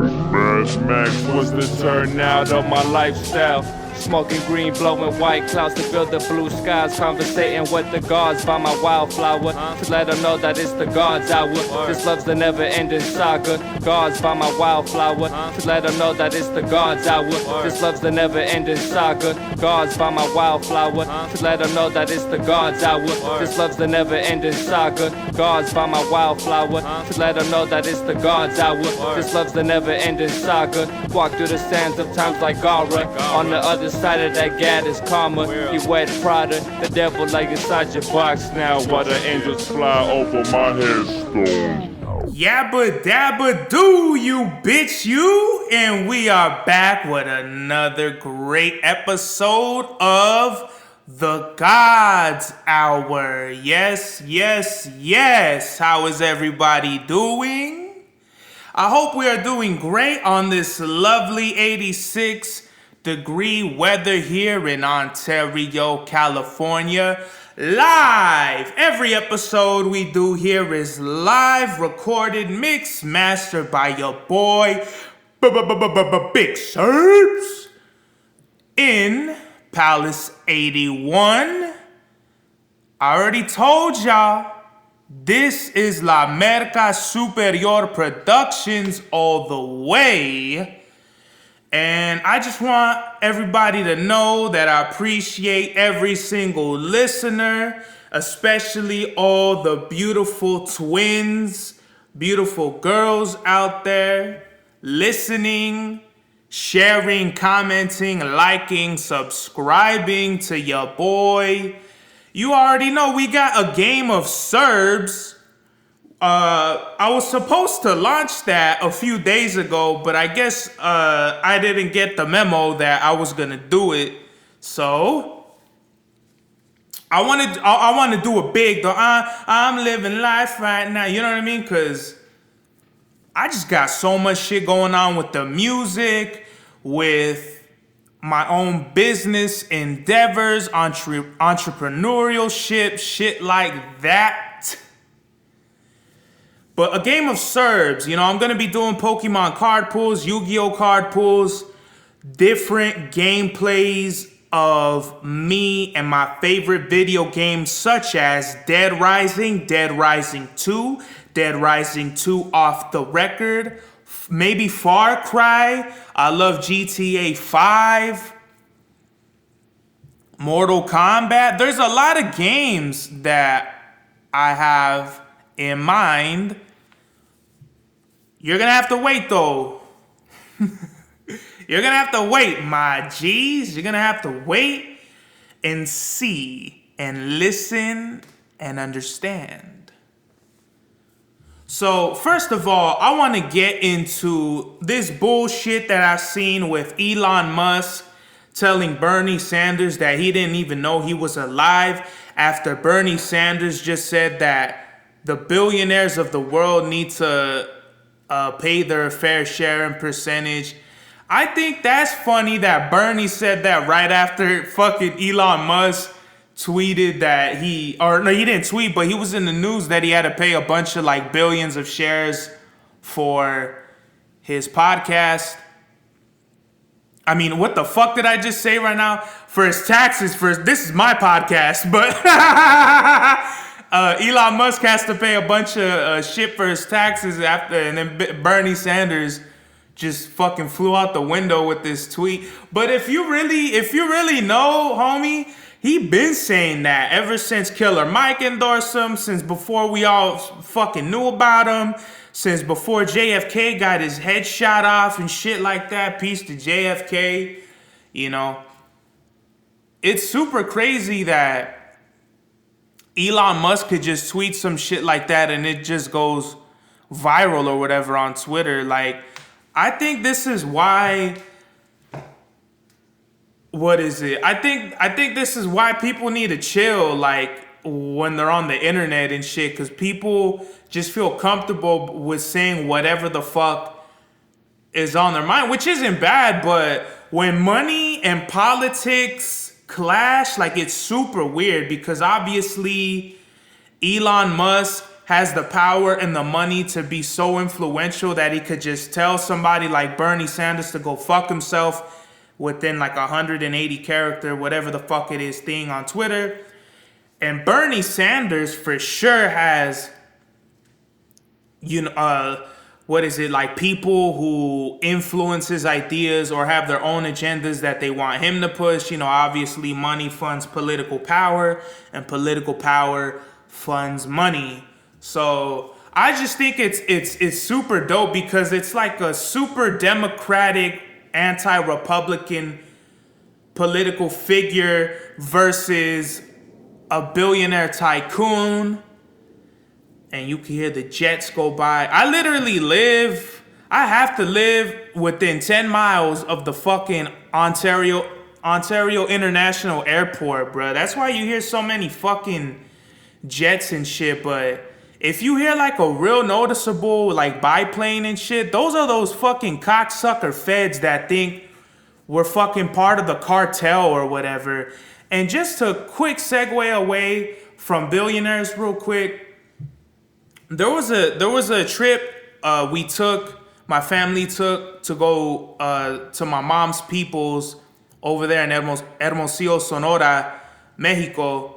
Mad Max was the turnout of my lifestyle. Smoking green, blowing white clouds to build the blue skies. Conversating with the gods by my wildflower to let them know that it's the God's hour. This love's the never-ending saga. Gods by my wildflower to let them know that it's the God's hour. This love's the never-ending saga. Gods by my wildflower to let them know that it's the God's hour. This love's the never-ending saga. Gods by my wildflower to let them know that it's the God's hour. This love's the never-ending saga. Walk through the sands of times like Gara. On the other side of that gad is karma. You wet Prada, the devil lay inside your box now while the angels fly over my headstone. Yabba dabba do, you bitch, you! And we are back with another great episode of The God's Hour. Yes, yes, yes. How is everybody doing? I hope we are doing great on this lovely 86-degree weather here in Ontario, California. Live! Every episode we do here is live, recorded, mixed, mastered by your boy, Big Serbs, in Palace 81. I already told y'all, this is La Merca Superior Productions all the way. And I just want everybody to know that I appreciate every single listener, especially all the beautiful twins, beautiful girls out there listening, sharing, commenting, liking, subscribing to your boy. You already know we got a game of Serbs. I was supposed to launch that a few days ago, but I guess I didn't get the memo that I was gonna do it. So I want to do a big though. I'm living life right now. You know what I mean? Cause I just got so much shit going on with the music, with my own business endeavors, entrepreneurship, shit like that. But a game of Serbs, you know, I'm going to be doing Pokemon card pulls, Yu-Gi-Oh card pulls, different gameplays of me and my favorite video games such as Dead Rising, Dead Rising 2, Dead Rising 2 Off the Record, maybe Far Cry. I love GTA 5, Mortal Kombat. There's a lot of games that I have in mind. You're gonna have to wait though. You're gonna have to wait, my G's. You're gonna have to wait and see and listen and understand. So first of all, I want to get into this bullshit that I've seen with Elon Musk telling Bernie Sanders that he didn't even know he was alive after Bernie Sanders just said that the billionaires of the world need to pay their fair share and percentage. I think that's funny that Bernie said that right after fucking Elon Musk tweeted that he didn't tweet, but he was in the news that he had to pay a bunch of like billions of shares for his podcast. I mean, what the fuck did I just say right now? For his taxes, this is my podcast, but Elon Musk has to pay a bunch of shit for his taxes after, and then Bernie Sanders just fucking flew out the window with this tweet. But if you really know, homie, he been saying that ever since Killer Mike endorsed him, since before we all fucking knew about him, since before JFK got his head shot off and shit like that. Peace to JFK, you know. It's super crazy that Elon Musk could just tweet some shit like that and it just goes viral or whatever on Twitter. Like, I think this is why. What is it? I think this is why people need to chill, like when they're on the internet and shit, because people just feel comfortable with saying whatever the fuck is on their mind, which isn't bad. But when money and politics clash, like, it's super weird because obviously Elon Musk has the power and the money to be so influential that he could just tell somebody like Bernie Sanders to go fuck himself within like 180 character, whatever the fuck it is, thing on Twitter. And Bernie Sanders for sure has, like people who influence his ideas or have their own agendas that they want him to push. Obviously money funds political power and political power funds money. So I just think it's super dope because it's like a super democratic, anti-Republican political figure versus a billionaire tycoon. And you can hear the jets go by. I have to live within 10 miles of the fucking Ontario International Airport, bro. That's why you hear so many fucking jets and shit. But if you hear like a real noticeable like biplane and shit, those are those fucking cocksucker feds that think we're fucking part of the cartel or whatever. And just to quick segue away from billionaires real quick, there was a trip my family took to go to my mom's peoples over there in Hermosillo, Sonora, Mexico.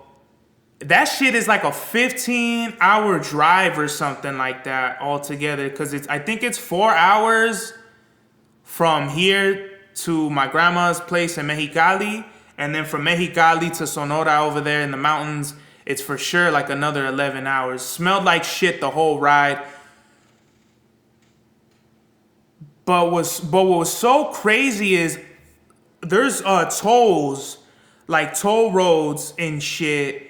That shit is like a 15-hour drive or something like that altogether, because I think it's 4 hours from here to my grandma's place in Mexicali, and then from Mexicali to Sonora over there in the mountains, it's for sure like another 11 hours. Smelled like shit the whole ride. But what was so crazy is there's tolls, like toll roads and shit,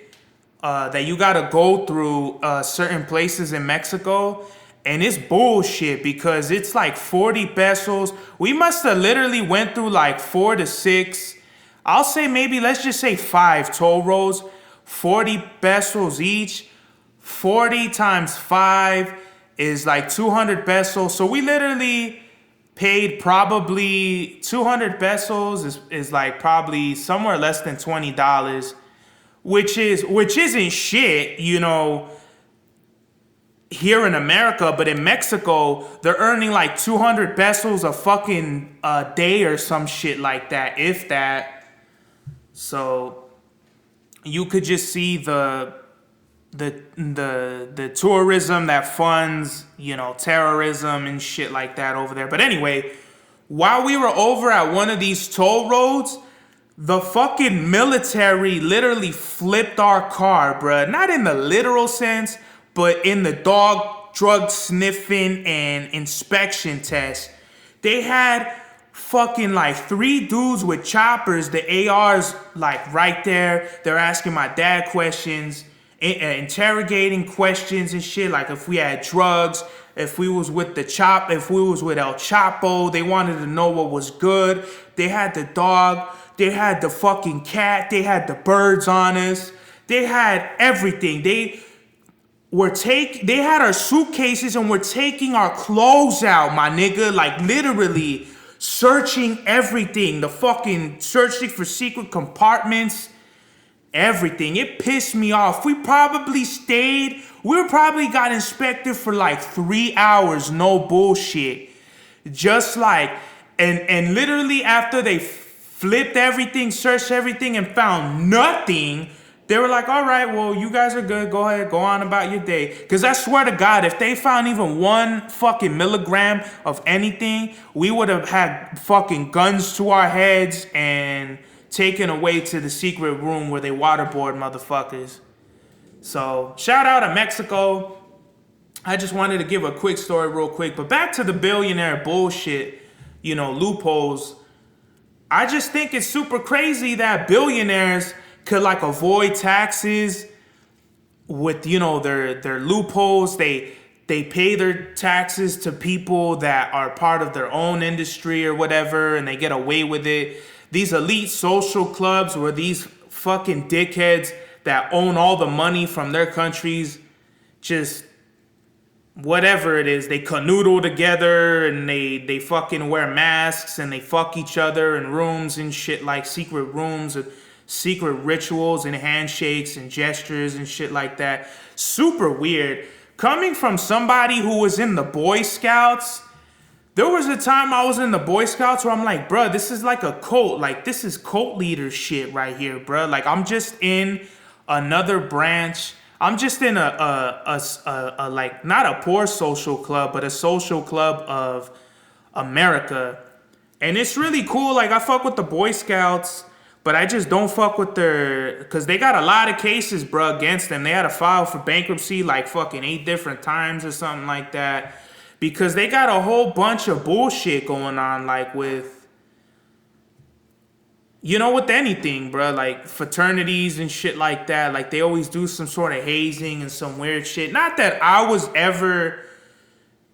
that you gotta go through certain places in Mexico, and it's bullshit because it's like 40 pesos. We must have literally went through like 4 to 6, I'll say maybe let's just say 5 toll roads, 40 pesos each. 40 times 5 is like 200 pesos. So we literally paid probably 200 pesos is like probably somewhere less than $20. Which isn't shit, here in America, but in Mexico, they're earning like 200 pesos a fucking day or some shit like that, if that. So you could just see the tourism that funds, terrorism and shit like that over there. But anyway, while we were over at one of these toll roads, the fucking military literally flipped our car, bruh. Not in the literal sense, but in the drug sniffing and inspection test. They had fucking like 3 dudes with choppers, the ARs like right there. They're asking my dad questions, interrogating questions and shit. Like if we had drugs, if we was with El Chapo, they wanted to know what was good. They had the dog. They had the fucking cat. They had the birds on us. They had everything. They had our suitcases and were taking our clothes out, my nigga. Like literally searching everything. Searching for secret compartments. Everything. It pissed me off. We probably got inspected for like 3 hours. No bullshit. Just like, and literally after they flipped everything, searched everything, and found nothing, they were like, all right, well, you guys are good. Go ahead, go on about your day. Because I swear to God, if they found even 1 fucking milligram of anything, we would have had fucking guns to our heads and taken away to the secret room where they waterboard motherfuckers. So, shout out to Mexico. I just wanted to give a quick story real quick. But back to the billionaire bullshit, loopholes. I just think it's super crazy that billionaires could like avoid taxes with, their loopholes. They pay their taxes to people that are part of their own industry or whatever, and they get away with it. These elite social clubs where these fucking dickheads that own all the money from their countries, just whatever it is, they canoodle together and they fucking wear masks and they fuck each other in rooms and shit, like secret rooms with secret rituals and handshakes and gestures and shit like that. Super weird. coming from somebody who was in the Boy Scouts, there was a time I was in the Boy Scouts where I'm like, bruh, this is like a cult. Like, this is cult leader shit right here, bruh. Like, I'm just in another branch. I'm just in a like, not a poor social club, but a social club of America. And it's really cool. Like, I fuck with the Boy Scouts, but I just don't fuck with because they got a lot of cases, bruh, against them. They had to file for bankruptcy like fucking 8 different times or something like that. Because they got a whole bunch of bullshit going on, like with, with anything, bro. Like fraternities and shit like that. Like they always do some sort of hazing and some weird shit. Not that I ever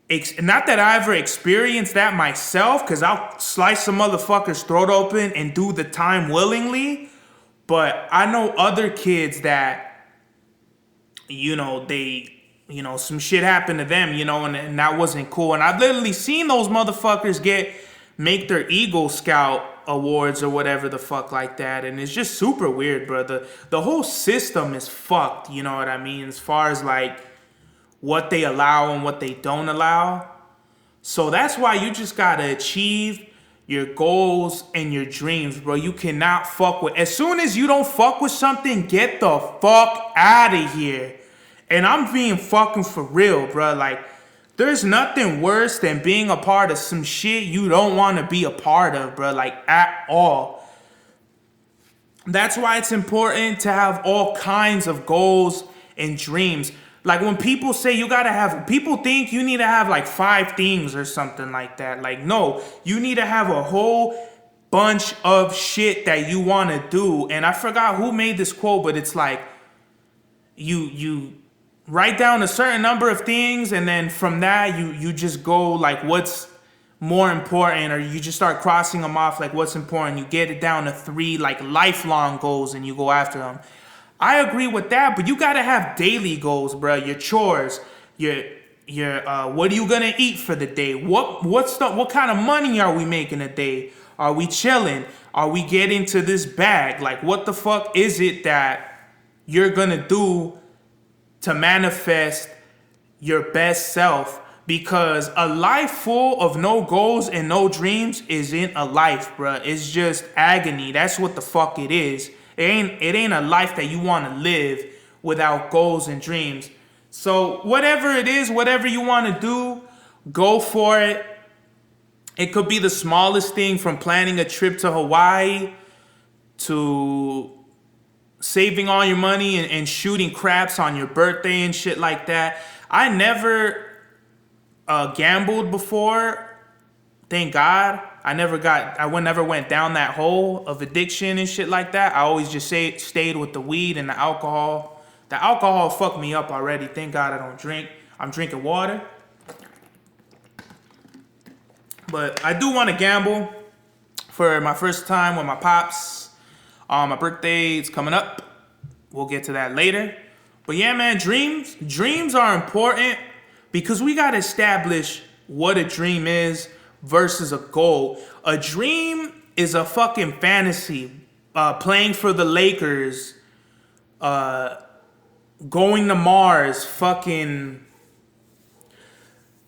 experienced that myself, because I'll slice some motherfucker's throat open and do the time willingly. But I know other kids that, some shit happened to them, and that wasn't cool. And I've literally seen those motherfuckers make their Eagle Scout awards or whatever the fuck like that. And it's just super weird, bro. The whole system is fucked, you know what I mean? As far as like what they allow and what they don't allow. So that's why you just gotta achieve your goals and your dreams, bro. You cannot fuck with, as soon as you don't fuck with something, get the fuck out of here. And I'm being fucking for real, bro. Like, there's nothing worse than being a part of some shit you don't want to be a part of, bro. Like, at all. That's why it's important to have all kinds of goals and dreams. Like, when people say people think you need to have like 5 things or something like that. Like, no, you need to have a whole bunch of shit that you want to do. And I forgot who made this quote, but it's like, you write down a certain number of things, and then from that you just go like what's more important, or you just start crossing them off like what's important. You get it down to 3 like lifelong goals and you go after them. I agree with that, but you gotta have daily goals, bro. Your chores, your what are you gonna eat for the day? What kind of money are we making a day? Are we chilling? Are we getting to this bag? Like, what the fuck is it that you're gonna do to manifest your best self? Because a life full of no goals and no dreams isn't a life, bruh. It's just agony. That's what the fuck it is. It ain't a life that you want to live without goals and dreams. So whatever it is, whatever you want to do, go for it. It could be the smallest thing, from planning a trip to Hawaii to saving all your money and shooting craps on your birthday and shit like that. I never gambled before, thank God. I never went down that hole of addiction and shit like that. I always just stayed with the weed and the alcohol. The alcohol fucked me up already. Thank God I don't drink. I'm drinking water. But I do want to gamble for my first time with my pops. My birthday is coming up. We'll get to that later. But yeah, man, dreams are important, because we got to establish what a dream is versus a goal. A dream is a fucking fantasy. Playing for the Lakers, going to Mars, fucking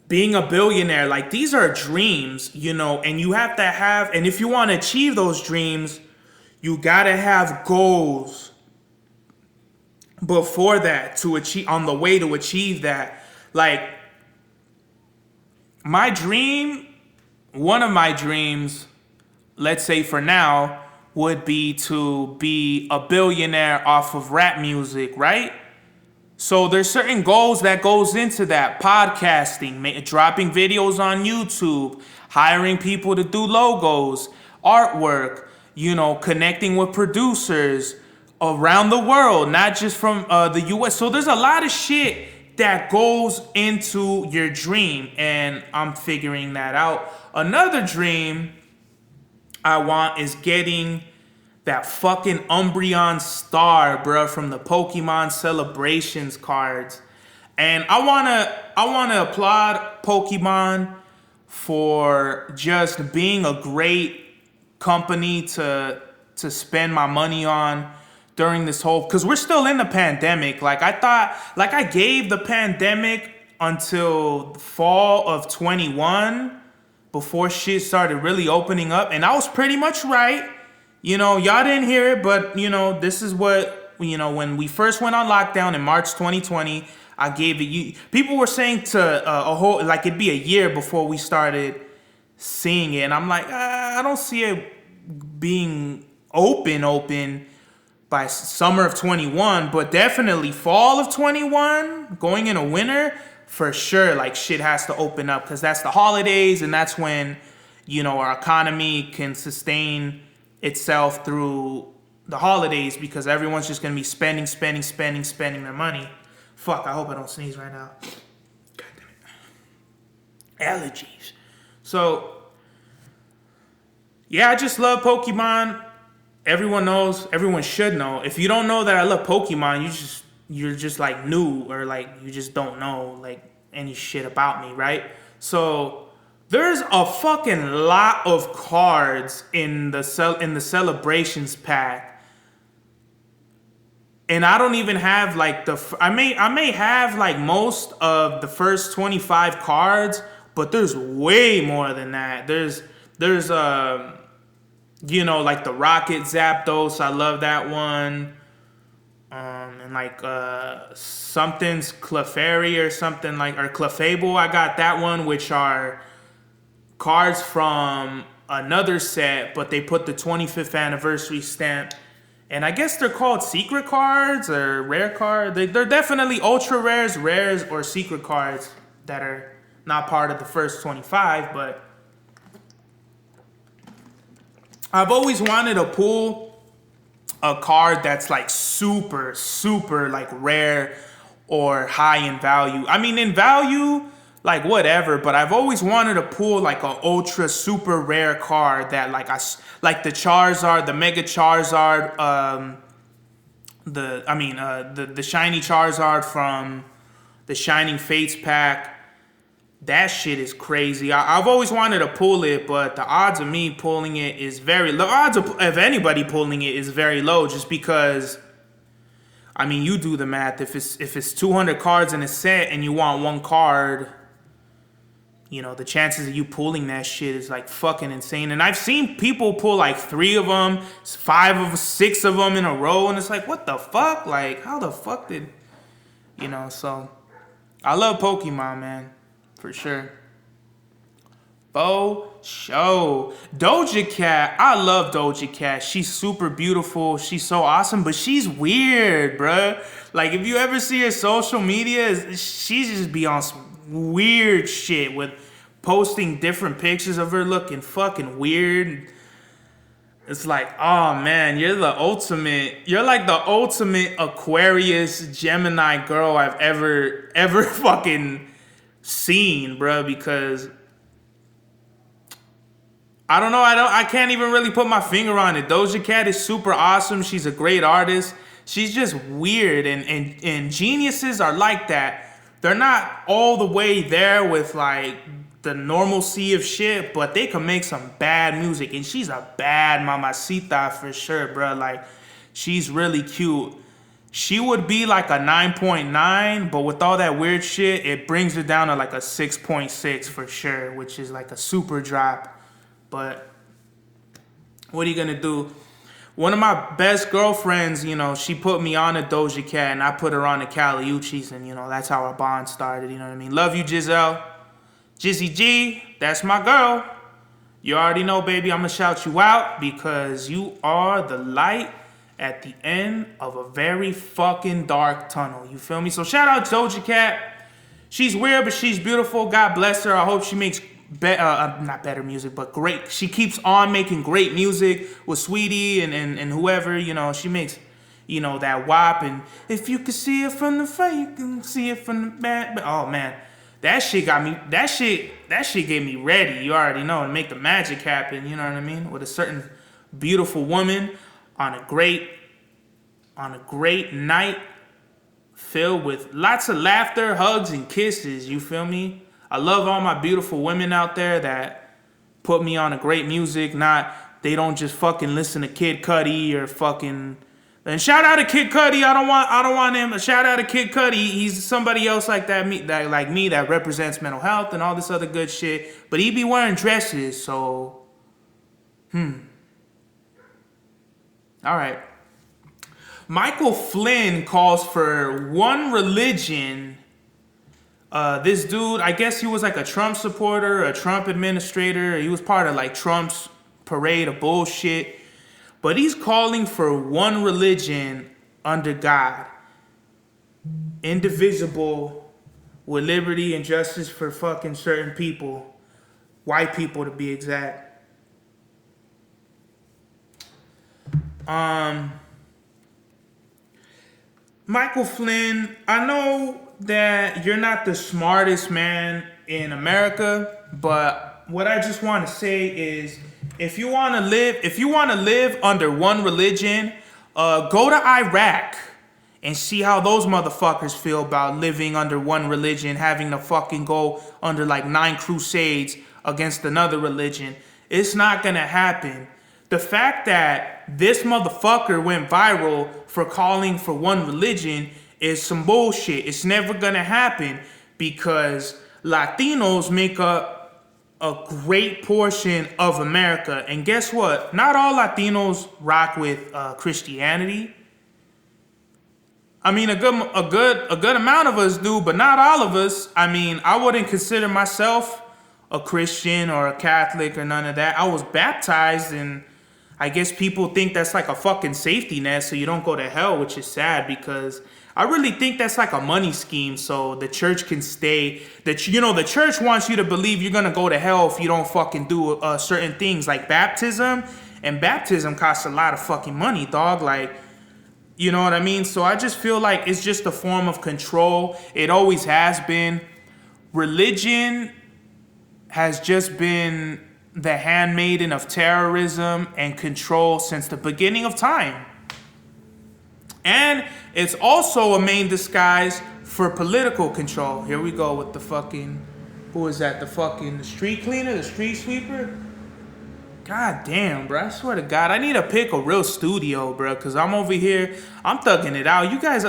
being a billionaire. Like, these are dreams, and you have to have, and if you want to achieve those dreams, you gotta have goals before that to achieve, on the way to achieve that. Like, one of my dreams, let's say for now, would be to be a billionaire off of rap music, right? So there's certain goals that goes into that. Podcasting, dropping videos on YouTube, hiring people to do logos, artwork, connecting with producers around the world, not just from the US. So there's a lot of shit that goes into your dream, and I'm figuring that out. Another dream I want is getting that fucking Umbreon star, bro, from the Pokemon Celebrations cards. And I wanna applaud Pokemon for just being a great company to spend my money on during this whole, because we're still in the pandemic. Like I gave the pandemic until fall of 21 before shit started really opening up, and I was pretty much right. Y'all didn't hear it, but this is what, when we first went on lockdown in March 2020, I gave it. People were saying to a whole, like, it'd be a year before we started seeing it, and I'm like, I don't see it being open by summer of 21, but definitely fall of 21, going into winter, for sure, like, shit has to open up, because that's the holidays, and that's when, our economy can sustain itself through the holidays, because everyone's just going to be spending their money. Fuck, I hope I don't sneeze right now. God damn it. Allergies. So, yeah, I just love Pokemon. Everyone should know. If you don't know that I love Pokemon, you're just like new, or like you just don't know like any shit about me, right? So there's a fucking lot of cards in the celebrations pack, and I don't even have like I may have like most of the first 25 cards, but there's way more than that. There's like the Rocket Zapdos, I love that one. And like something's Clefairy or something like, or Clefable, I got that one, which are cards from another set, but they put the 25th anniversary stamp. And I guess they're called secret cards or rare cards. They're definitely ultra rares, or secret cards that are not part of the first 25, but I've always wanted to pull a card that's like super, super like rare or high in value. I mean, in value, like whatever, but I've always wanted to pull like an ultra super rare card that like like the Charizard, the Mega Charizard, the shiny Charizard from the Shining Fates pack. That shit is crazy. I've always wanted to pull it, but the odds of me pulling it is very low. Odds of anybody pulling it is very low, just because, I mean, you do the math. If it's 200 cards in a set and you want one card, the chances of you pulling that shit is like fucking insane. And I've seen people pull like 3 of them, 6 of them in a row, and it's like, what the fuck? Like, how the fuck did, so I love Pokemon, man. For sure. Show. Doja Cat. I love Doja Cat. She's super beautiful. She's so awesome, but she's weird, bruh. Like, if you ever see her social media, she's just be on some weird shit with posting different pictures of her looking fucking weird. It's like, oh man, you're like the ultimate Aquarius Gemini girl I've ever fucking seen, bro, because I don't know, I can't even really put my finger on it. Doja Cat is super awesome. She's a great artist. She's just weird, and geniuses are like that. They're not all the way there with like the normalcy of shit, but they can make some bad music, and she's a bad mamacita for sure, bro. Like, she's really cute. She would be like a 9.9, but with all that weird shit, it brings her down to like a 6.6 for sure, which is like a super drop. But what are you gonna do? One of my best girlfriends, she put me on a Doja Cat, and I put her on the Kali Uchis, and that's how our bond started. You know what I mean? Love you, Giselle. Jizzy G, that's my girl. You already know, baby. I'm gonna shout you out because you are the light at the end of a very fucking dark tunnel. You feel me? So shout out Doja Cat. She's weird, but she's beautiful. God bless her. I hope she makes not better music, but great. She keeps on making great music with Sweetie and whoever. She makes, that WAP. And if you can see it from the front, you can see it from the back. But oh man, that shit got me. That shit gave me ready. You already know, to make the magic happen. You know what I mean? With a certain beautiful woman on a great night filled with lots of laughter, hugs, and kisses. You feel me? I love all my beautiful women out there that put me on a great music. They don't just fucking listen to Kid Cudi or fucking And shout out to Kid Cudi. I don't want him. Shout out to Kid Cudi. He's somebody else like that, like me, that represents mental health and all this other good shit. But he be wearing dresses, so all right. Michael Flynn calls for one religion. This dude, I guess he was like a Trump supporter, a Trump administrator. He was part of like Trump's parade of bullshit. But he's calling for one religion under God, indivisible, with liberty and justice for fucking certain people, white people to be exact. Michael Flynn, I know that you're not the smartest man in America, but what I just want to say is, if you want to live under one religion, go to Iraq and see how those motherfuckers feel about living under one religion, having to fucking go under like 9 crusades against another religion. It's not gonna happen. The fact that this motherfucker went viral for calling for one religion is some bullshit. It's never gonna happen because Latinos make up a great portion of America. And guess what? Not all Latinos rock with Christianity. I mean, a good amount of us do, but not all of us. I mean, I wouldn't consider myself a Christian or a Catholic or none of that. I was baptized, and I guess people think that's like a fucking safety net so you don't go to hell, which is sad because I really think that's like a money scheme so the church can stay. The church wants you to believe you're gonna go to hell if you don't fucking do certain things like baptism. And baptism costs a lot of fucking money, dog. Like, you know what I mean? So I just feel like it's just a form of control. It always has been. Religion has just been the handmaiden of terrorism and control since the beginning of time. And it's also a main disguise for political control. Here we go with the fucking, who is that? The street cleaner, the street sweeper? God damn, bro. I swear to God, I need to pick a real studio, bro, because I'm over here, I'm thugging it out. You guys,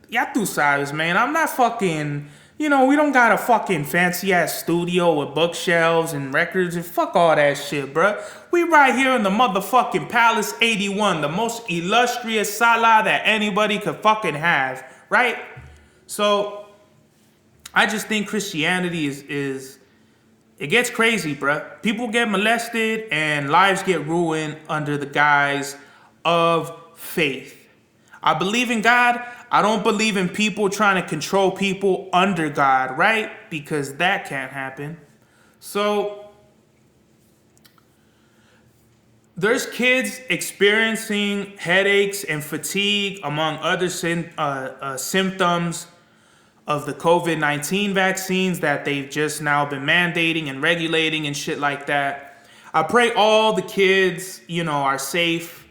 y'all do sabes, man. I'm not fucking, we don't got a fucking fancy-ass studio with bookshelves and records and fuck all that shit, bro. We right here in the motherfucking Palace 81, the most illustrious sala that anybody could fucking have, right? So, I just think Christianity is it gets crazy, bro. People get molested and lives get ruined under the guise of faith. I believe in God. I don't believe in people trying to control people under God, right? Because that can't happen. So there's kids experiencing headaches and fatigue among other symptoms of the COVID-19 vaccines that they've just now been mandating and regulating and shit like that. I pray all the kids, are safe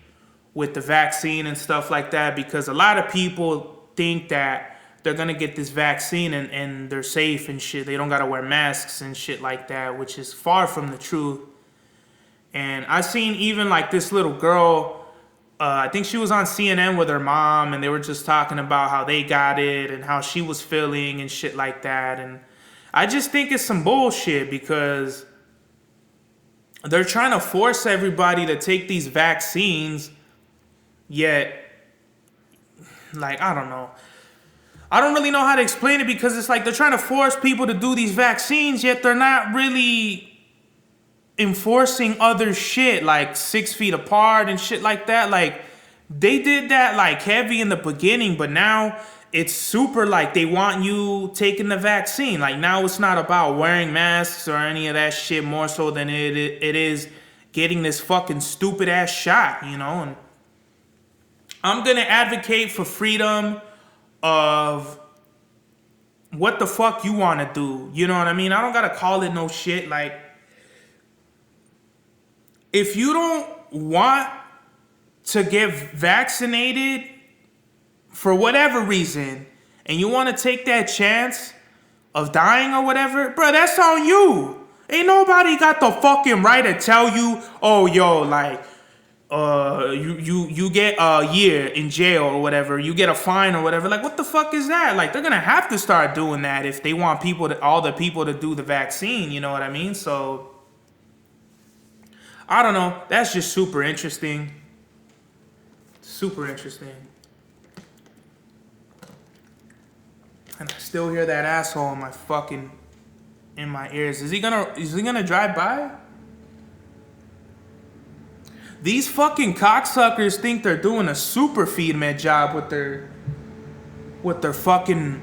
with the vaccine and stuff like that, because a lot of people think that they're gonna get this vaccine and they're safe and shit. They don't gotta wear masks and shit like that, which is far from the truth. And I seen even like this little girl, I think she was on CNN with her mom, and they were just talking about how they got it and how she was feeling and shit like that. And I just think it's some bullshit because they're trying to force everybody to take these vaccines, yet, like, I don't know. I don't really know how to explain it because it's like they're trying to force people to do these vaccines, yet they're not really enforcing other shit like 6 feet apart and shit like that. Like, they did that like heavy in the beginning, but now it's super like they want you taking the vaccine. Like, now it's not about wearing masks or any of that shit more so than it is getting this fucking stupid ass shot, And I'm gonna advocate for freedom of what the fuck you want to do. You know what I mean? I don't gotta call it no shit. Like, if you don't want to get vaccinated for whatever reason, and you want to take that chance of dying or whatever, bro, that's on you. Ain't nobody got the fucking right to tell you, oh, yo, like, you get a year in jail or whatever, you get a fine or whatever. Like, what the fuck is that? Like, they're gonna have to start doing that if they want all the people to do the vaccine, you know what I mean? So I don't know, that's just super interesting. Super interesting. And I still hear that asshole in my ears. Is he gonna drive by? These fucking cocksuckers think they're doing a super feed med job with their fucking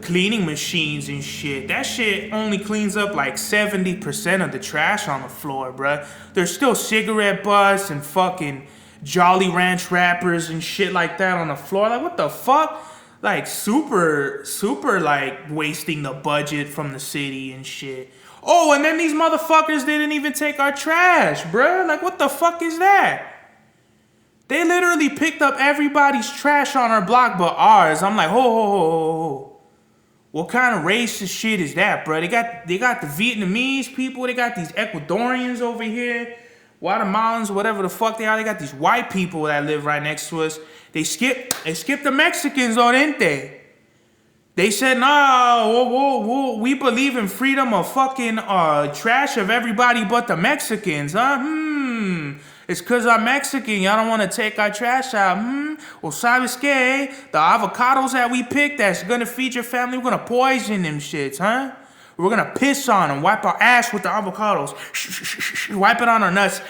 cleaning machines and shit. That shit only cleans up like 70% of the trash on the floor, bruh. There's still cigarette butts and fucking Jolly Ranch wrappers and shit like that on the floor. Like, what the fuck? Like, super like wasting the budget from the city and shit. Oh, and then these motherfuckers didn't even take our trash, bruh. Like, what the fuck is that? They literally picked up everybody's trash on our block but ours. I'm like, ho. What kind of racist shit is that, bruh? They got the Vietnamese people. They got these Ecuadorians over here. Guatemalans, whatever the fuck they are. They got these white people that live right next to us. They skipped the Mexicans, though, didn't they? They said, nah, we believe in freedom of fucking trash of everybody but the Mexicans, huh? It's because I'm Mexican. Y'all don't want to take our trash out. Well, sabes que? The avocados that we picked that's going to feed your family, we're going to poison them shits, huh? We're going to piss on them, wipe our ass with the avocados. Wipe it on our nuts.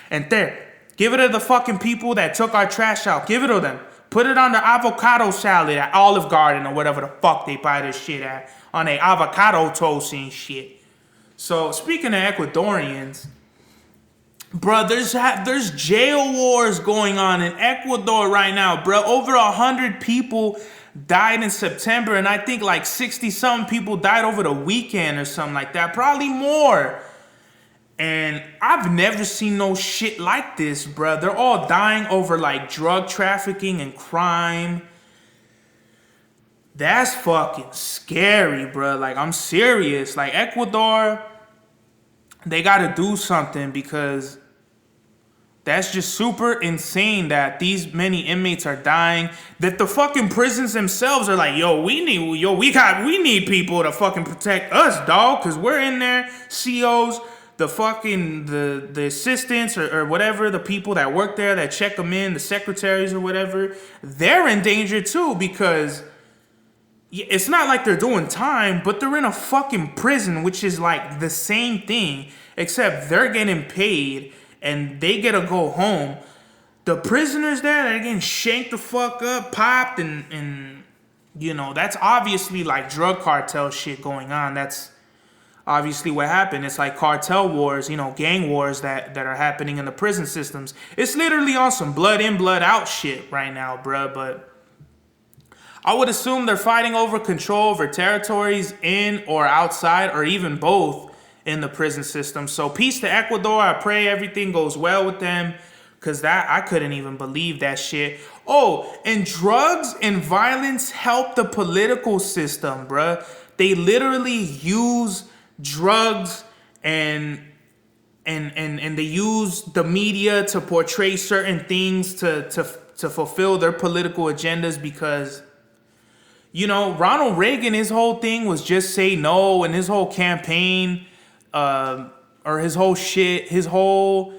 And there. Give it to the fucking people that took our trash out. Give it to them. Put it on the avocado salad at Olive Garden or whatever the fuck they buy this shit at. On a avocado toast and shit. So, speaking of Ecuadorians, bruh, there's jail wars going on in Ecuador right now, bruh. Over 100 people died in September, and I think like 60-something people died over the weekend or something like that. Probably more. And I've never seen no shit like this, bruh. They're all dying over like drug trafficking and crime. That's fucking scary, bruh. Like, I'm serious. Like, Ecuador, they gotta do something because that's just super insane that these many inmates are dying. That the fucking prisons themselves are like, we need people to fucking protect us, dog, because we're in there, COs. The fucking, the assistants or whatever, the people that work there that check them in, the secretaries or whatever, they're in danger too because it's not like they're doing time, but they're in a fucking prison, which is like the same thing, except they're getting paid and they get to go home. The prisoners there, they're getting shanked the fuck up, popped, and you know, that's obviously like drug cartel shit going on. That's obviously what happened. It's like cartel wars, you know, gang wars that are happening in the prison systems. It's literally on some blood in, blood out shit right now, bruh. But I would assume they're fighting over control over territories in or outside or even both in the prison system. So peace to Ecuador. I pray everything goes well with them because I couldn't even believe that shit. Oh, and drugs and violence help the political system, bruh. They literally use drugs and they use the media to portray certain things to fulfill their political agendas because, you know, Ronald Reagan, his whole thing was just say no, and his whole campaign or his whole shit, his whole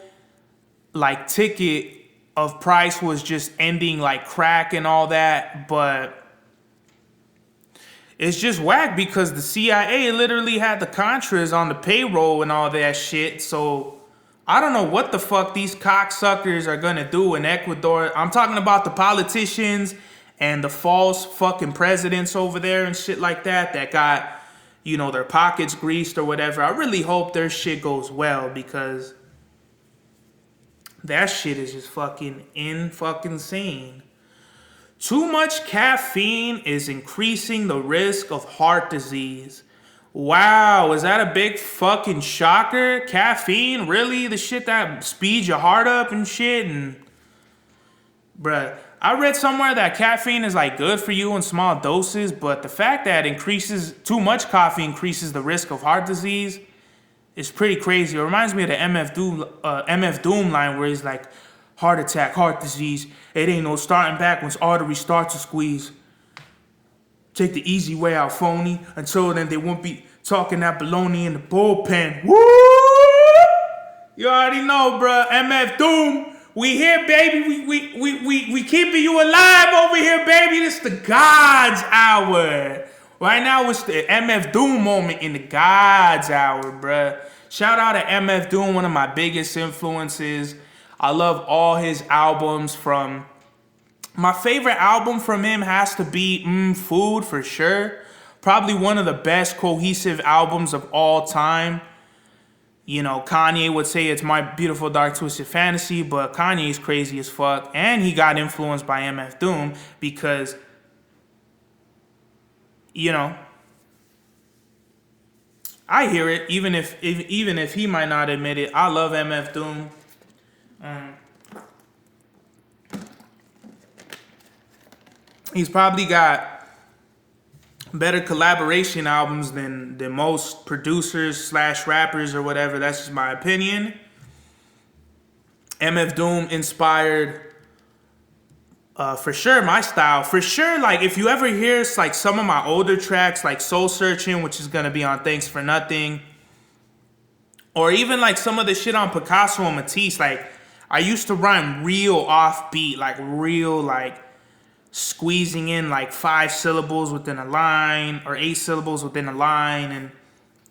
like ticket of price was just ending like crack and all that, but it's just whack because the CIA literally had the Contras on the payroll and all that shit. So I don't know what the fuck these cocksuckers are gonna do in Ecuador. I'm talking about the politicians and the false fucking presidents over there and shit like that got, you know, their pockets greased or whatever. I really hope their shit goes well because that shit is just fucking insane. Too much caffeine is increasing the risk of heart disease. Wow, is that a big fucking shocker? Caffeine? Really? The shit that speeds your heart up and shit? And bruh, I read somewhere that caffeine is like good for you in small doses, but the fact that too much coffee increases the risk of heart disease, It's pretty crazy. It reminds me of the MF Doom line where he's like, heart attack, heart disease. It ain't no starting back once artery starts to squeeze. Take the easy way out, phony. Until then, they won't be talking that baloney in the bullpen. Woo! You already know, bruh. MF Doom. We here, baby. We keeping you alive over here, baby. This the God's hour. Right now, it's the MF Doom moment in the God's hour, bruh. Shout out to MF Doom, one of my biggest influences. I love all his albums. From my favorite album from him has to be Food for sure. Probably one of the best cohesive albums of all time. You know, Kanye would say it's My Beautiful Dark Twisted Fantasy, but Kanye's crazy as fuck. And he got influenced by MF Doom because, you know, I hear it, even if he might not admit it. I love MF Doom. He's probably got better collaboration albums than most producers / rappers or whatever. That's just my opinion. MF Doom inspired, for sure, my style. For sure, like, if you ever hear like some of my older tracks, like Soul Searching, which is going to be on Thanks for Nothing, or even like some of the shit on Picasso and Matisse, like, I used to rhyme real offbeat, like real, like, squeezing in like 5 syllables within a line or 8 syllables within a line, and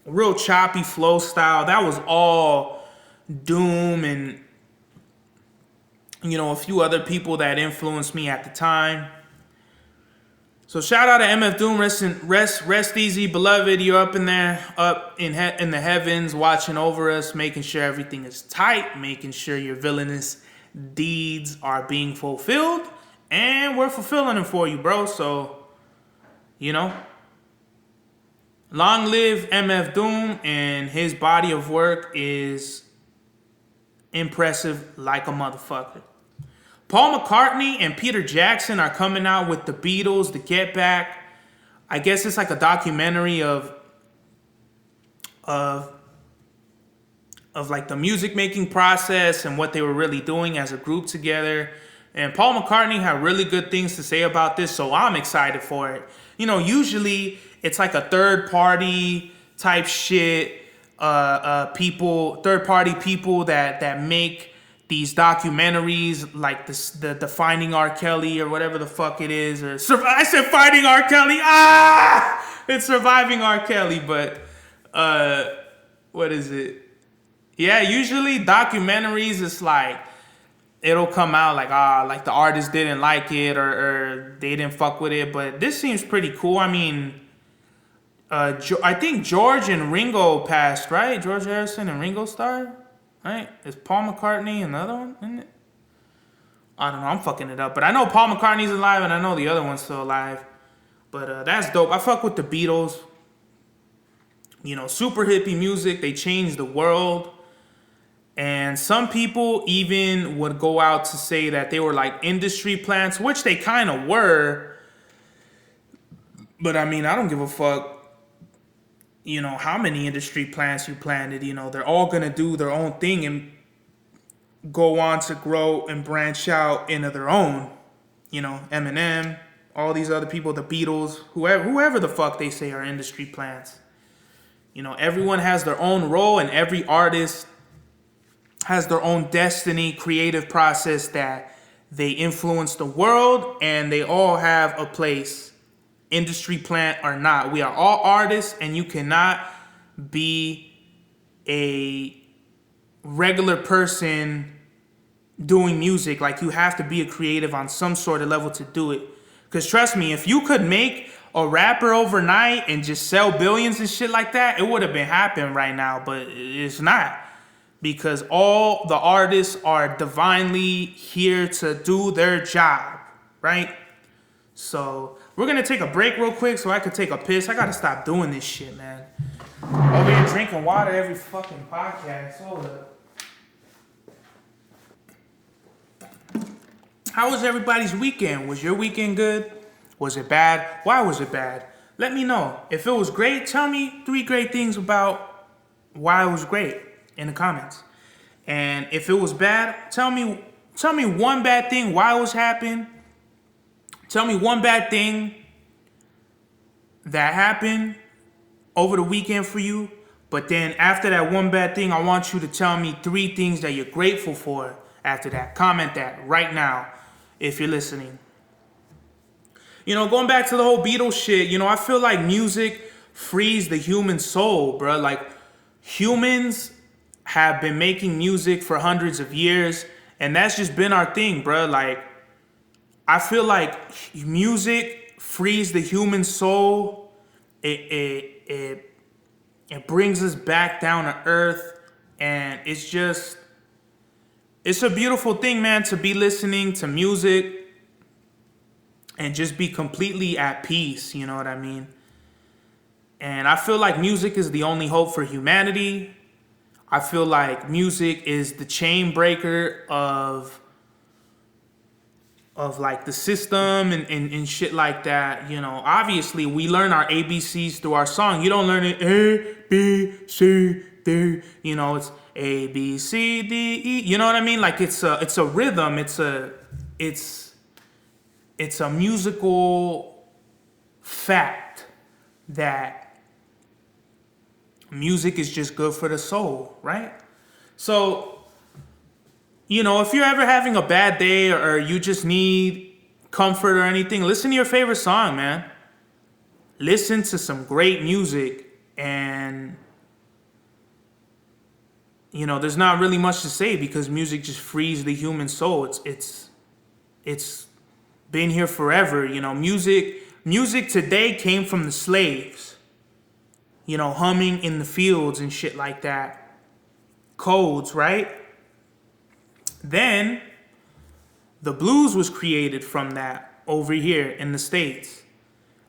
real choppy flow style. That was all Doom and, you know, a few other people that influenced me at the time. So shout out to MF Doom. Rest easy, beloved. You're up in there, up in the heavens, watching over us, making sure everything is tight, making sure your villainous deeds are being fulfilled. And we're fulfilling them for you, bro. So, you know, long live MF Doom, and his body of work is impressive like a motherfucker. Paul McCartney and Peter Jackson are coming out with The Beatles, The Get Back. I guess it's like a documentary of like the music making process and what they were really doing as a group together. And Paul McCartney had really good things to say about this, so I'm excited for it. You know, usually it's like a third party type shit. Third party people that make these documentaries, like the Finding R. Kelly or whatever the fuck it is. I said Finding R. Kelly. It's Surviving R. Kelly, but what is it? Yeah, usually documentaries, it's like, it'll come out like the artist didn't like it or they didn't fuck with it. But this seems pretty cool. I mean, I think George and Ringo passed, right? George Harrison and Ringo Starr, right? Is Paul McCartney another one, isn't it? I don't know. I'm fucking it up. But I know Paul McCartney's alive and I know the other one's still alive. But that's dope. I fuck with the Beatles. You know, super hippie music. They changed the world. And some people even would go out to say that they were like industry plants, which they kind of were. But I mean, I don't give a fuck, you know, how many industry plants you planted. You know, they're all going to do their own thing and go on to grow and branch out into their own. You know, Eminem, all these other people, the Beatles, whoever the fuck they say are industry plants. You know, everyone has their own role, and every artist has their own destiny, creative process that they influence the world, and they all have a place, industry plant or not. We are all artists, and you cannot be a regular person doing music. Like, you have to be a creative on some sort of level to do it. Because trust me, if you could make a rapper overnight and just sell billions and shit like that, it would have been happening right now, but it's not. Because all the artists are divinely here to do their job, right? So we're going to take a break real quick so I could take a piss. I got to stop doing this shit, man. Over here drinking water every fucking podcast. Hold up. How was everybody's weekend? Was your weekend good? Was it bad? Why was it bad? Let me know. If it was great, tell me 3 great things about why it was great in the comments. And if it was bad, tell me one bad thing why it was happening. Tell me one bad thing that happened over the weekend for you. But then after that one bad thing, I want you to tell me 3 things that you're grateful for after that. Comment that right now if you're listening. Going back to the whole Beatles shit, I feel like music frees the human soul, bro. Like, humans have been making music for hundreds of years, and that's just been our thing, bro. Like, I feel like music frees the human soul. It brings us back down to earth, and it's a beautiful thing, man, to be listening to music and just be completely at peace, you know what I mean? And I feel like music is the only hope for humanity. I feel like music is the chain breaker of like the system and shit like that. Obviously we learn our ABCs through our song. You don't learn it A, B, C, D. It's A, B, C, D, E. You know what I mean? Like it's a rhythm. It's a musical fact that music is just good for the soul, right? So, if you're ever having a bad day or you just need comfort or anything, listen to your favorite song, man. Listen to some great music, and there's not really much to say because music just frees the human soul. It's been here forever. Music today came from the slaves, humming in the fields and shit like that. Codes, right? Then the blues was created from that over here in the States.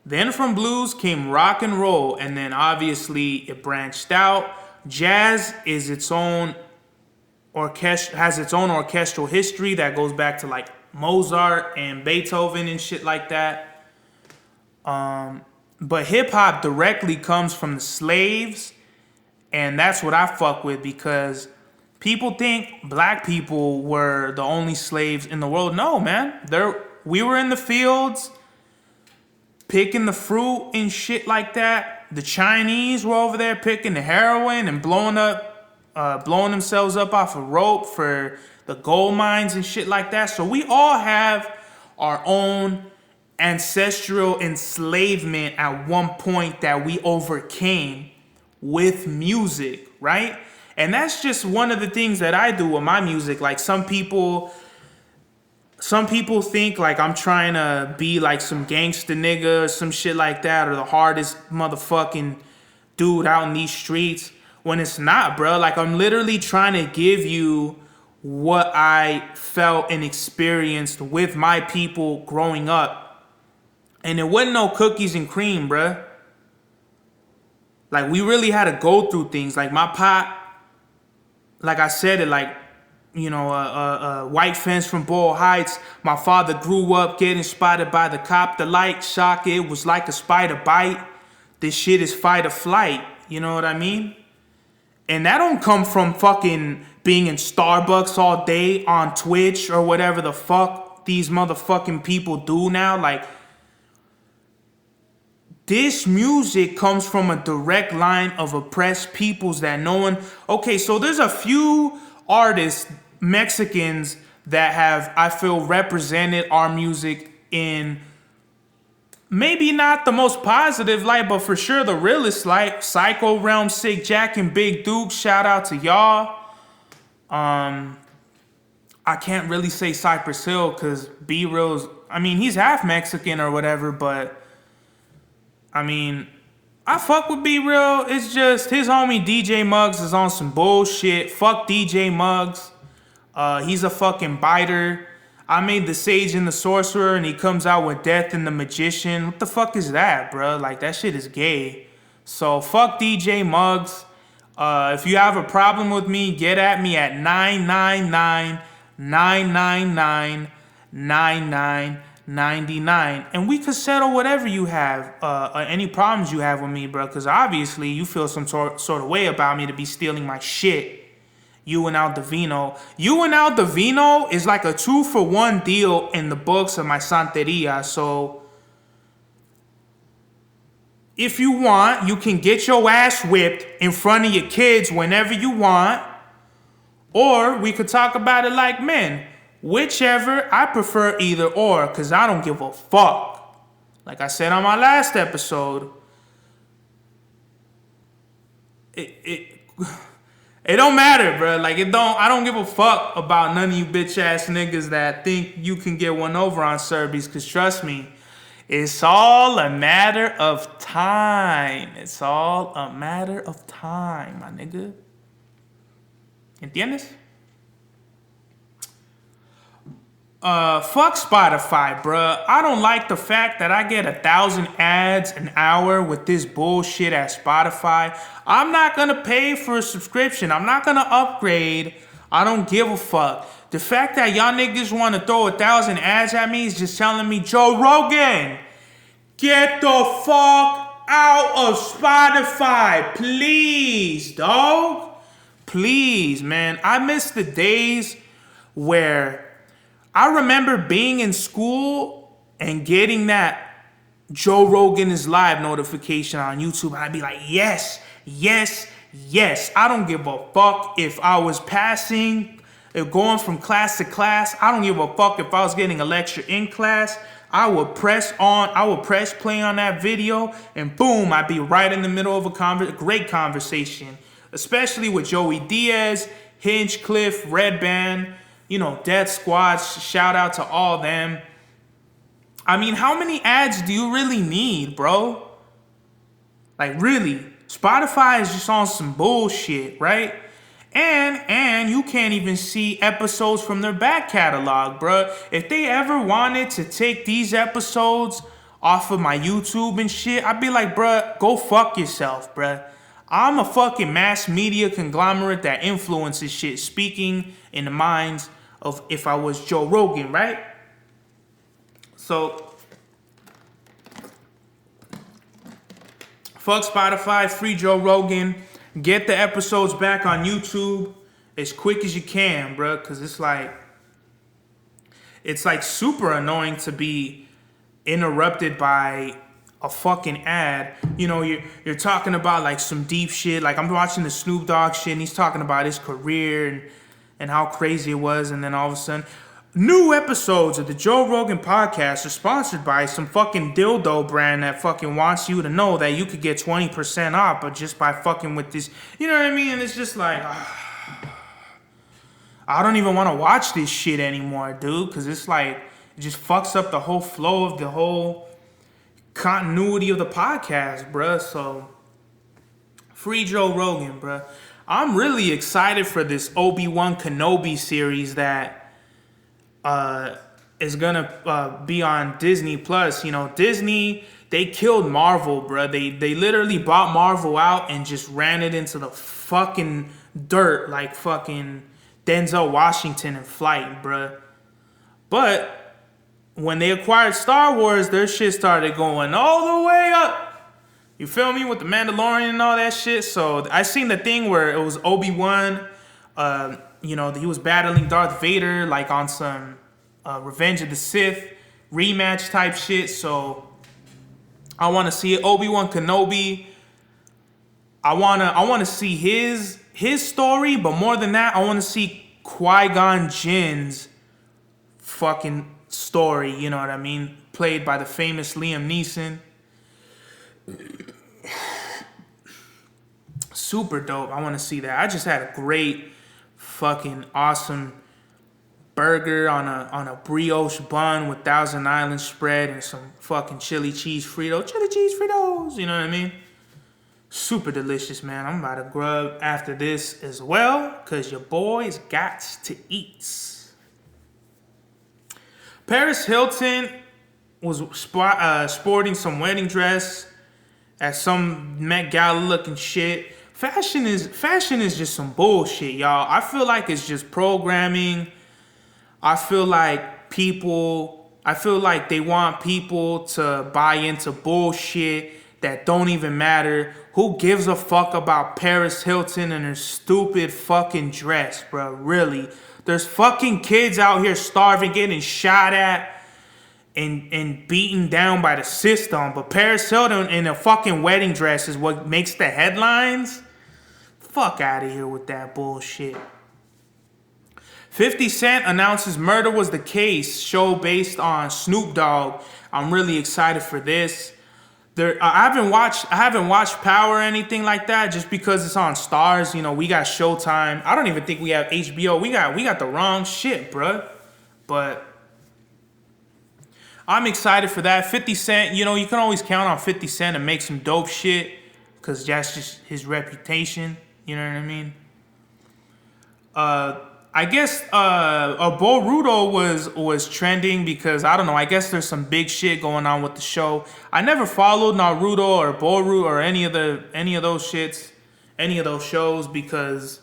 Then from blues came rock and roll, and then obviously it branched out. Jazz is has its own orchestral history that goes back to like Mozart and Beethoven and shit like that. But hip hop directly comes from the slaves, and that's what I fuck with because people think black people were the only slaves in the world. No, man. We were in the fields picking the fruit and shit like that. The Chinese were over there picking the heroin and blowing themselves up off a rope for the gold mines and shit like that. So we all have our own ancestral enslavement at one point that we overcame with music, right? And that's just one of the things that I do with my music. Like some people think like I'm trying to be like some gangster nigga or some shit like that, or the hardest motherfucking dude out in these streets, when it's not, bro. Like I'm literally trying to give you what I felt and experienced with my people growing up. And it wasn't no cookies and cream, bro. Like we really had to go through things. Like my pop, like I said it, like, white fence from Boyle Heights. My father grew up getting spotted by the cop. The light shock, it was like a spider bite. This shit is fight or flight. You know what I mean? And that don't come from fucking being in Starbucks all day on Twitch or whatever the fuck these motherfucking people do now. Like, this music comes from a direct line of oppressed peoples that no one... Okay, so there's a few artists, Mexicans, that have, I feel, represented our music in maybe not the most positive light, but for sure the realest light. Psycho Realm, Sick Jack, and Big Duke, shout out to y'all. I can't really say Cypress Hill because B-Real's... I mean, he's half Mexican or whatever, but... I mean, I fuck with B-Real. It's just his homie DJ Muggs is on some bullshit. Fuck DJ Muggs. He's a fucking biter. I made The Sage and the Sorcerer and he comes out with Death and the Magician. What the fuck is that, bro? Like, that shit is gay. So fuck DJ Muggs. If you have a problem with me, get at me at 999-999-9999. $9.99, and we could settle whatever you have, any problems you have with me, bro. Because obviously you feel some sort of way about me to be stealing my shit. You and Aldivino. You and Aldivino is like a 2-for-1 deal in the books of my Santeria. So if you want, you can get your ass whipped in front of your kids whenever you want. Or we could talk about it like men. Whichever, I prefer either or, because I don't give a fuck. Like I said on my last episode, it don't matter, bro. Like, I don't give a fuck about none of you bitch ass niggas that think you can get one over on Serbies, because trust me, it's all a matter of time. It's all a matter of time, my nigga. ¿Entiendes? Fuck Spotify, bruh. I don't like the fact that I get 1,000 ads an hour with this bullshit at Spotify. I'm not gonna pay for a subscription. I'm not gonna upgrade. I don't give a fuck. The fact that y'all niggas wanna throw 1,000 ads at me is just telling me, Joe Rogan, get the fuck out of Spotify, please, dog. Please, man. I miss the days where I remember being in school and getting that Joe Rogan is live notification on YouTube. And I'd be like, yes, yes, yes. I don't give a fuck if I was passing, going from class to class. I don't give a fuck if I was getting a lecture in class. I would press play on that video, and boom, I'd be right in the middle of a great conversation. Especially with Joey Diaz, Hinchcliffe, Red Band, Death Squad, shout out to all them. I mean, how many ads do you really need, bro? Like, really? Spotify is just on some bullshit, right? And you can't even see episodes from their back catalog, bro. If they ever wanted to take these episodes off of my YouTube and shit, I'd be like, bro, go fuck yourself, bro. I'm a fucking mass media conglomerate that influences shit, speaking in the minds of if I was Joe Rogan, right? So, fuck Spotify, free Joe Rogan. Get the episodes back on YouTube as quick as you can, bro, because it's like super annoying to be interrupted by a fucking ad. You're talking about like some deep shit. Like, I'm watching the Snoop Dogg shit and he's talking about his career and how crazy it was, and then all of a sudden, new episodes of the Joe Rogan podcast are sponsored by some fucking dildo brand that fucking wants you to know that you could get 20% off, but just by fucking with this, you know what I mean? And it's just like, I don't even want to watch this shit anymore, dude, because it's like, it just fucks up the whole flow of the whole continuity of the podcast, bruh. So, free Joe Rogan, bruh. I'm really excited for this Obi-Wan Kenobi series that is gonna be on Disney Plus. Disney, they killed Marvel, bruh. They literally bought Marvel out and just ran it into the fucking dirt like fucking Denzel Washington in Flight, bruh. But when they acquired Star Wars, their shit started going all the way up. You feel me? With the Mandalorian and all that shit. So I seen the thing where it was Obi-Wan, he was battling Darth Vader like on some Revenge of the Sith rematch type shit. So I want to see it. Obi-Wan Kenobi. I want to see his story, but more than that, I want to see Qui-Gon Jinn's fucking story, you know what I mean? Played by the famous Liam Neeson. Super dope. I want to see that. I just had a great fucking awesome burger on a brioche bun with Thousand Island spread and some fucking chili cheese Fritos, you know what I mean? Super delicious, man. I'm about to grub after this as well, because your boy's got to eat. Paris Hilton was sporting some wedding dress at some Met Gala looking shit. Fashion is just some bullshit, y'all. I feel like it's just programming. I feel like people I feel like they want people to buy into bullshit that don't even matter. Who gives a fuck about Paris Hilton and her stupid fucking dress, bro? Really? There's fucking kids out here starving, getting shot at and beaten down by the system. But Paris Hilton in a fucking wedding dress is what makes the headlines? Fuck out of here with that bullshit. 50 Cent announces Murder Was the Case, show based on Snoop Dogg. I'm really excited for this. I haven't watched Power or anything like that just because it's on Stars. You know, we got Showtime. I don't even think we have HBO. We got the wrong shit, bruh. But I'm excited for that. 50 Cent, you know, you can always count on 50 Cent to make some dope shit because that's just his reputation. You know what I mean? I guess Boruto was trending because I don't know. I guess there's some big shit going on with the show. I never followed Naruto or Boruto or any of those shows because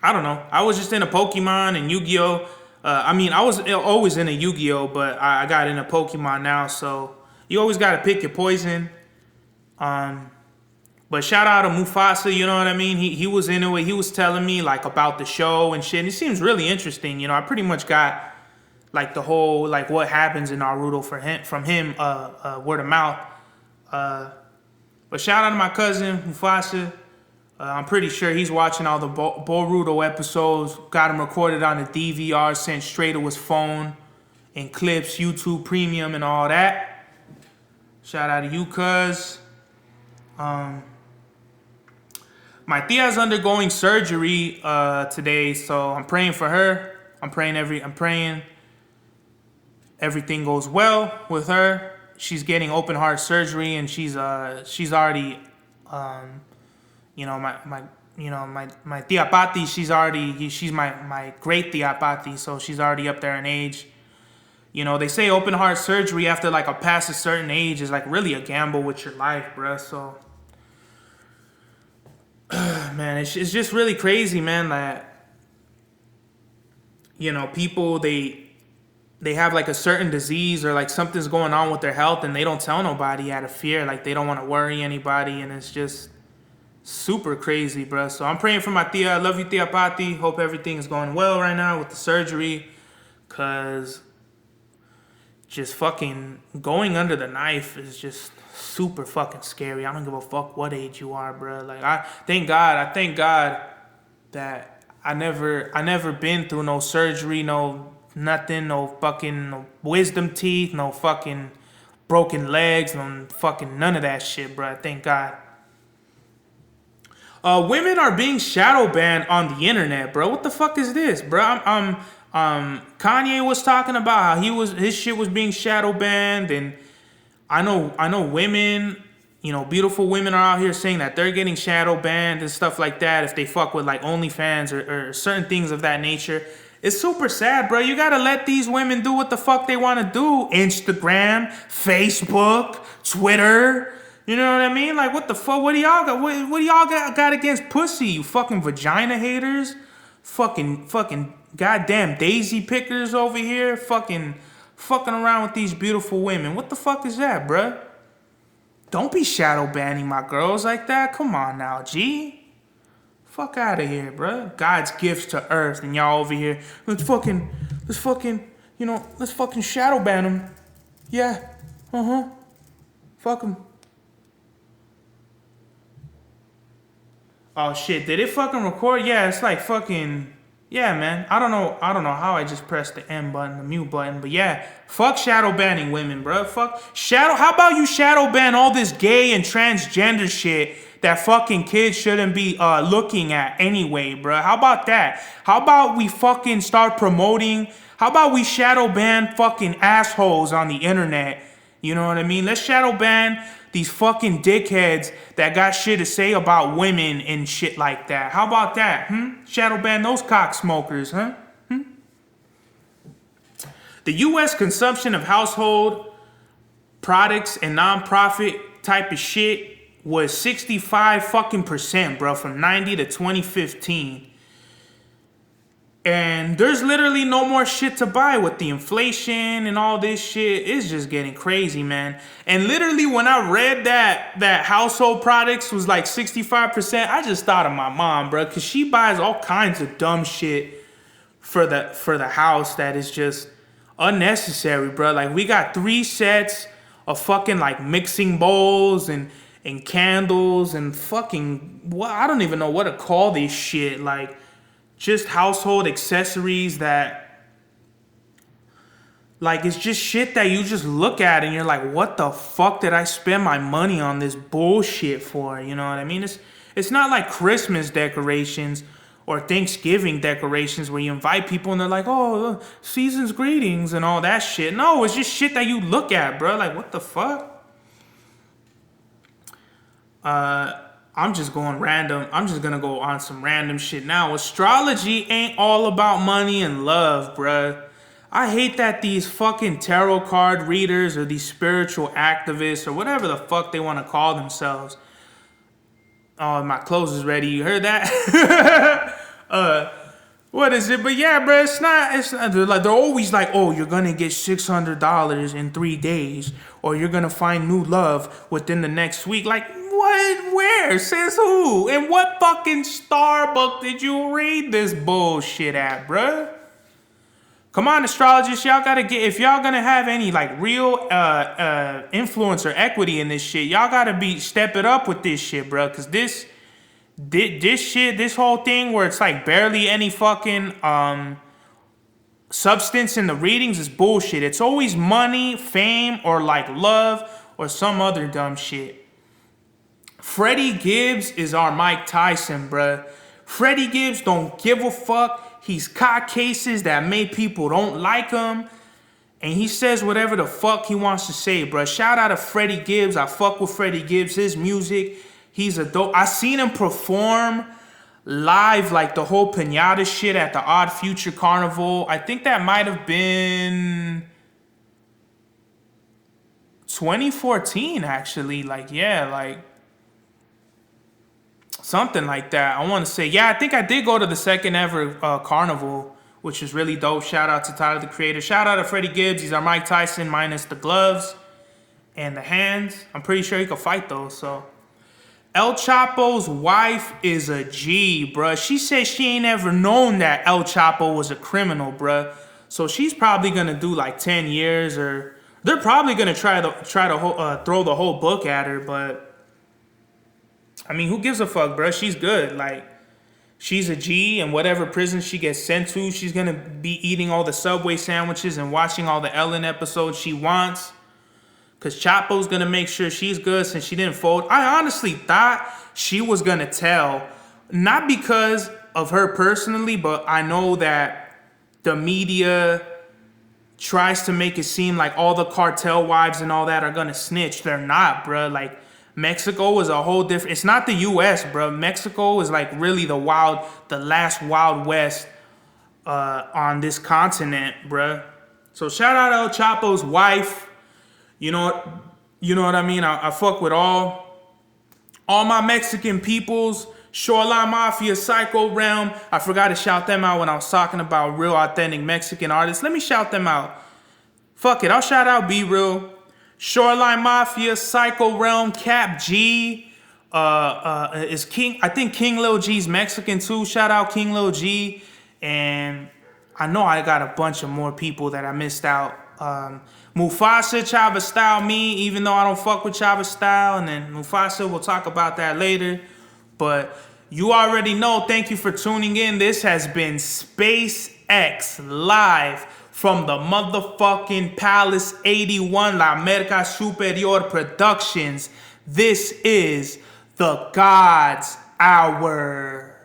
I don't know. I was just into Pokemon and Yu-Gi-Oh. I was always into Yu-Gi-Oh, but I got into Pokemon now. So you always got to pick your poison. But shout out to Mufasa, you know what I mean? He was into it. He was telling me like about the show and shit. And it seems really interesting. You know, I pretty much got like the whole like what happens in Naruto from him word of mouth. But shout out to my cousin Mufasa. I'm pretty sure he's watching all the Boruto episodes. Got him recorded on a DVR, sent straight to his phone, and clips, YouTube Premium, and all that. Shout out to you, cuz. My tia's undergoing surgery today, so I'm praying for her. I'm praying everything goes well with her. She's getting open heart surgery, and she's already, my tia Pati. She's my great tia Pati, so she's already up there in age. You know, they say open heart surgery after like past a certain age is like really a gamble with your life, bruh. So. Man, it's just really crazy, man, that, you know, people, they have like a certain disease or like something's going on with their health and they don't tell nobody out of fear. Like they don't want to worry anybody, and it's just super crazy, bro. So I'm praying for my tia. I love you, Tia Pati. Hope everything is going well right now with the surgery, because just fucking going under the knife is just super fucking scary. I don't give a fuck what age you are, bro. Like I thank God that I never been through no surgery, no nothing, no fucking wisdom teeth, no fucking broken legs, no fucking none of that shit, bro. Thank God. Women are being shadow banned on the internet, bro. What the fuck is this, bro? Kanye was talking about how his shit was being shadow banned, and I know women, you know, beautiful women are out here saying that they're getting shadow banned and stuff like that if they fuck with like OnlyFans or certain things of that nature. It's super sad, bro. You gotta let these women do what the fuck they want to do. Instagram, Facebook, Twitter. You know what I mean? Like, what the fuck? What do y'all got? What do y'all got against pussy? You fucking vagina haters, fucking goddamn daisy pickers over here, fucking around with these beautiful women. What the fuck is that, bruh? Don't be shadow banning my girls like that. Come on now, G. Fuck out of here, bruh. God's gifts to earth, and y'all over here. Let's fucking, shadow ban them. Yeah. Fuck them. Oh shit, did it fucking record? Yeah, it's like fucking. Yeah, man. I don't know how I just pressed the M button, the mute button, but yeah, fuck shadow banning women, bro. Fuck shadow. How about you shadow ban all this gay and transgender shit that fucking kids shouldn't be looking at anyway, bro? How about that? How about we fucking start promoting? How about we shadow ban fucking assholes on the internet? You know what I mean? Let's shadow ban these fucking dickheads that got shit to say about women and shit like that. How about that? Shadow ban those cock smokers, huh? The U.S. consumption of household products and non-profit type of shit was 65%, bro, from 90 to 2015. And there's literally no more shit to buy with the inflation and all this shit. It's just getting crazy, man. And literally when I read that household products was like 65%, I just thought of my mom, bro, because she buys all kinds of dumb shit for the house that is just unnecessary, bro. Like we got 3 sets of fucking like mixing bowls and candles and fucking what, I don't even know what to call this shit. Like just household accessories that, like, it's just shit that you just look at and you're like, what the fuck did I spend my money on this bullshit for? You know what I mean? It's not like Christmas decorations or Thanksgiving decorations where you invite people and they're like, oh, season's greetings and all that shit. No, it's just shit that you look at, bro. Like, what the fuck? I'm just going random. I'm just gonna go on some random shit now. Astrology ain't all about money and love, bruh. I hate that these fucking tarot card readers or these spiritual activists or whatever the fuck they want to call themselves. Oh, my clothes is ready. You heard that? What is it? But yeah, bro, it's not they're always like, oh, you're gonna get $600 in 3 days, or you're gonna find new love within the next week. Like, what? Where? Says who? And what fucking Starbucks did you read this bullshit at, bruh? Come on, astrologists, y'all gotta get, if y'all gonna have any like real influence or equity in this shit, y'all gotta step it up with this shit, bruh. Cause this shit, this whole thing where it's like barely any fucking substance in the readings is bullshit. It's always money, fame, or like love, or some other dumb shit. Freddie Gibbs is our Mike Tyson, bruh. Freddie Gibbs don't give a fuck. He's caught cases that made people don't like him. And he says whatever the fuck he wants to say, bruh. Shout out to Freddie Gibbs. I fuck with Freddie Gibbs. His music, he's a dope. I seen him perform live, like the whole Pinata shit at the Odd Future Carnival. I think that might have been 2014, actually. Like, yeah, like something like that. I want to say, yeah, I think I did go to the second ever carnival, which was really dope. Shout out to Tyler, the Creator. Shout out to Freddie Gibbs. He's our Mike Tyson minus the gloves and the hands. I'm pretty sure he could fight those. So El Chapo's wife is a G, bruh. She said she ain't ever known that El Chapo was a criminal, bruh. So she's probably gonna do like 10 years, or they're probably gonna try to throw the whole book at her, but I mean, who gives a fuck, bro? She's good. Like, she's a G, and whatever prison she gets sent to, she's gonna be eating all the Subway sandwiches and watching all the Ellen episodes she wants. Cause Chapo's gonna make sure she's good since she didn't fold. I honestly thought she was gonna tell, not because of her personally, but I know that the media tries to make it seem like all the cartel wives and all that are gonna snitch. They're not, bro. Like, Mexico is a whole different, it's not the US, bro. Mexico is like really the last wild west on this continent, bro. So shout out El Chapo's wife. You know what I mean? I fuck with all my Mexican peoples. Shoreline Mafia, Psycho Realm. I forgot to shout them out when I was talking about real authentic Mexican artists. Let me shout them out. Fuck it, I'll shout out Be Real, Shoreline Mafia, Psycho Realm, Cap G, is King. I think King Lil G's Mexican too. Shout out King Lil G. And I know I got a bunch of more people that I missed out. Mufasa, Chava Style, me, even though I don't fuck with Chava Style. And then Mufasa, we'll talk about that later. But you already know, thank you for tuning in. This has been SpaceX Live from the motherfucking Palace 81 La America Superior Productions. This is the God's Hour.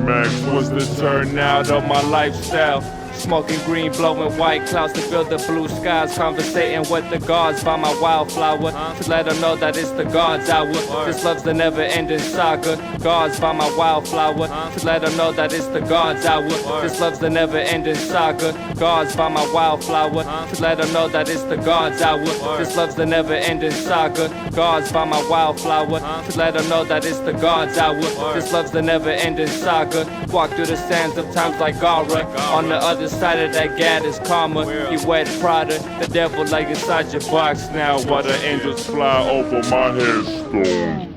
Max was the turnout of my lifestyle. Smoking green, blowing white clouds to fill the blue skies. Conversating with the gods by my wildflower to let them know that it's the God's hour. This love's the never-ending saga. Gods by my wildflower to let them know that it's the God's hour. This love's the never-ending saga. Gods by my wildflower to let them know that it's the God's hour. This love's the never-ending saga. Gods by my wildflower to let them know that it's the God's hour. This love's the never-ending saga. Walk through the sands of times like Gara. On the other side of that gad is karma. You wet Prada, the devil lay inside your box now while the angels fly over my headstone.